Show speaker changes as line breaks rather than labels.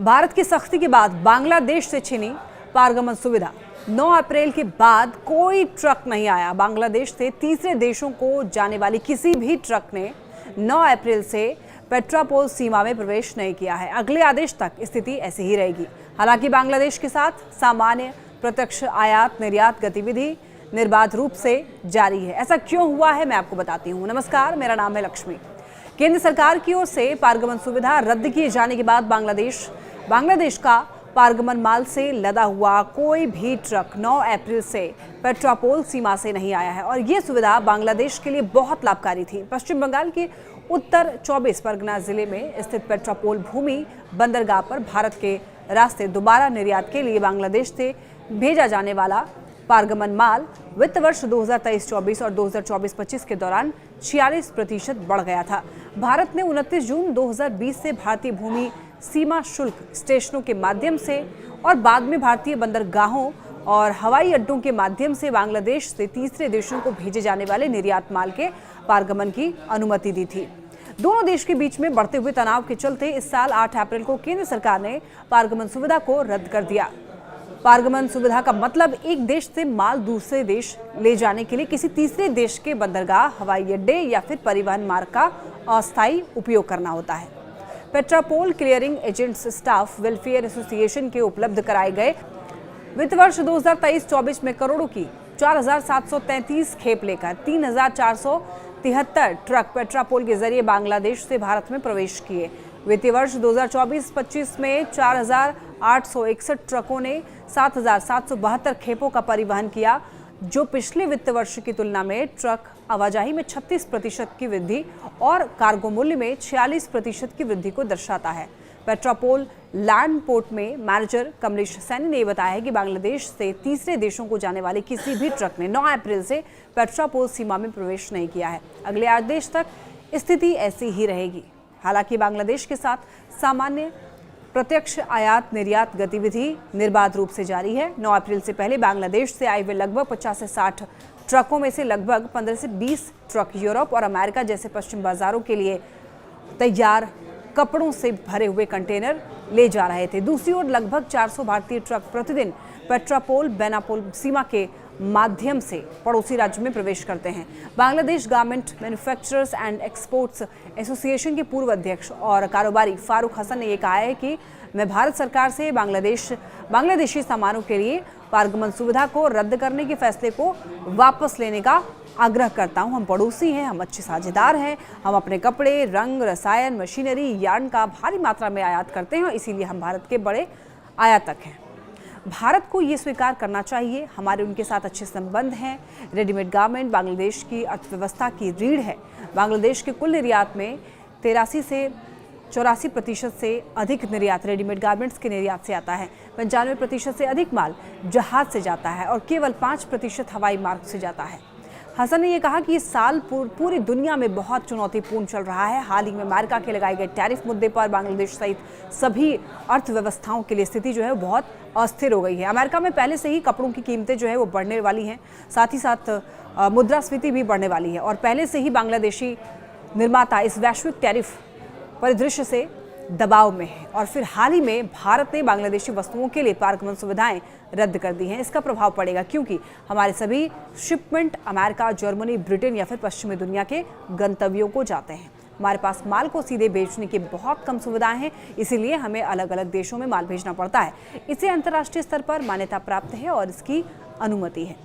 भारत की सख्ती के बाद बांग्लादेश से छीनी पारगमन सुविधा। 9 अप्रैल के बाद कोई ट्रक नहीं आया। बांग्लादेश से तीसरे देशों को जाने वाली किसी भी ट्रक ने 9 अप्रैल से पेट्रापोल सीमा में प्रवेश नहीं किया है। अगले आदेश तक स्थिति ऐसी ही रहेगी। हालांकि बांग्लादेश के साथ सामान्य प्रत्यक्ष आयात निर्यात गतिविधि निर्बाध रूप से जारी है। ऐसा क्यों हुआ है, मैं आपको बताती हूँ। नमस्कार, मेरा नाम है लक्ष्मी। केंद्र सरकार की ओर से पारगमन सुविधा रद्द किए जाने के बाद बांग्लादेश का पारगमन माल से लदा हुआ कोई भी ट्रक 9 अप्रैल से पेट्रापोल सीमा से नहीं आया है और ये सुविधा बांग्लादेश के लिए बहुत लाभकारी थी। पश्चिम बंगाल के उत्तर 24 परगना जिले में स्थित पेट्रापोल भूमि बंदरगाह पर भारत के रास्ते दोबारा निर्यात के लिए बांग्लादेश से भेजा जाने वाला पारगमन माल वित्त वर्ष 2023-24 और 2024-25 के दौरान 46% बढ़ गया था। भारत ने 29 जून 2020 से भारतीय भूमि सीमा शुल्क स्टेशनों के माध्यम से और बाद में भारतीय बंदरगाहों और हवाई अड्डों के माध्यम से बांग्लादेश से तीसरे देशों को भेजे जाने वाले निर्यात माल के पारगमन की अनुमति दी थी। दोनों देश के बीच में बढ़ते हुए तनाव के चलते इस साल 8 अप्रैल को केंद्र सरकार ने पारगमन सुविधा को रद्द कर दिया। पारगमन सुविधा का मतलब एक देश से माल दूसरे देश ले जाने के लिए किसी तीसरे देश के बंदरगाह, हवाई अड्डे या फिर परिवहन मार्ग का अस्थायी उपयोग करना होता है। Petrapole clearing agents staff welfare association के उपलब्ध कराए गए वित्त वर्ष 2023-24 में करोड़ों की 4,733 खेप लेकर 3,473 ट्रक पेट्रापोल के जरिए बांग्लादेश से भारत में प्रवेश किए। वित्तीय वर्ष 2024-25 में 4,861 ट्रकों ने 7,772 खेपों का परिवहन किया, जो पिछले वित्त वर्ष की तुलना में ट्रक आवाजाही में 36% की वृद्धि और कार्गो मूल्य में 46% की वृद्धि को दर्शाता है। पेट्रापोल लैंड पोर्ट में मैनेजर कमलेश सैनी ने बताया कि बांग्लादेश से तीसरे देशों को जाने वाले किसी भी ट्रक ने 9 अप्रैल से पेट्रापोल सीमा में प्रवेश नहीं किया है। अगले आदेश तक स्थिति ऐसी ही रहेगी। हालांकि बांग्लादेश के साथ सामान्य प्रत्यक्ष आयात निर्यात गतिविधि निर्बाध रूप से जारी है। 9 अप्रैल से पहले बांग्लादेश से आए हुए लगभग 50 से 60 ट्रकों में से लगभग 15 से 20 ट्रक यूरोप और अमेरिका जैसे पश्चिम बाजारों के लिए तैयार कपड़ों से भरे हुए कंटेनर ले जा रहे थे। दूसरी ओर लगभग 400 भारतीय ट्रक प्रतिदिन पेट्रापोल बेनापोल सीमा के माध्यम से पड़ोसी राज्य में प्रवेश करते हैं। Bangladesh garment manufacturers and exports association के पूर्व अध्यक्ष और कारोबारी फारूक हसन ने यह कहा है कि मैं भारत सरकार से बांग्लादेशी सामानों के लिए पारगमन सुविधा को रद्द करने के फैसले को वापस लेने का आग्रह करता हूं। हम पड़ोसी हैं, हम अच्छे साझेदार हैं, हम अपने कपड़े, रंग, रसायन, मशीनरी, यार्न का भारी मात्रा में आयात करते हैं और इसीलिए हम भारत के बड़े आयातक हैं। भारत को ये स्वीकार करना चाहिए, हमारे उनके साथ अच्छे संबंध हैं। रेडीमेड गारमेंट बांग्लादेश की अर्थव्यवस्था की रीढ़ है। बांग्लादेश के कुल निर्यात में 83 से 84% से अधिक निर्यात रेडीमेड गारमेंट्स के निर्यात से आता है। 95% से अधिक माल जहाज से जाता है और केवल 5% हवाई मार्ग से जाता है। हसन ने यह कहा कि इस साल पूरी दुनिया में बहुत चुनौतीपूर्ण चल रहा है। हाल ही में अमेरिका के लगाए गए टैरिफ मुद्दे पर बांग्लादेश सहित सभी अर्थव्यवस्थाओं के लिए स्थिति जो है बहुत अस्थिर हो गई है। अमेरिका में पहले से ही कपड़ों की कीमतें जो है वो बढ़ने वाली हैं, साथ ही साथ मुद्रास्फीति भी बढ़ने वाली है और पहले से ही बांग्लादेशी निर्माता इस वैश्विक टैरिफ परिदृश्य से दबाव में है। और फिर हाल ही में भारत ने बांग्लादेशी वस्तुओं के लिए पारगमन सुविधाएं रद्द कर दी हैं। इसका प्रभाव पड़ेगा क्योंकि हमारे सभी शिपमेंट अमेरिका, जर्मनी, ब्रिटेन या फिर पश्चिमी दुनिया के गंतव्यों को जाते हैं। हमारे पास माल को सीधे बेचने की बहुत कम सुविधाएं हैं, इसीलिए हमें अलग अलग देशों में माल भेजना पड़ता है। इसे अंतर्राष्ट्रीय स्तर पर मान्यता प्राप्त है और इसकी अनुमति है।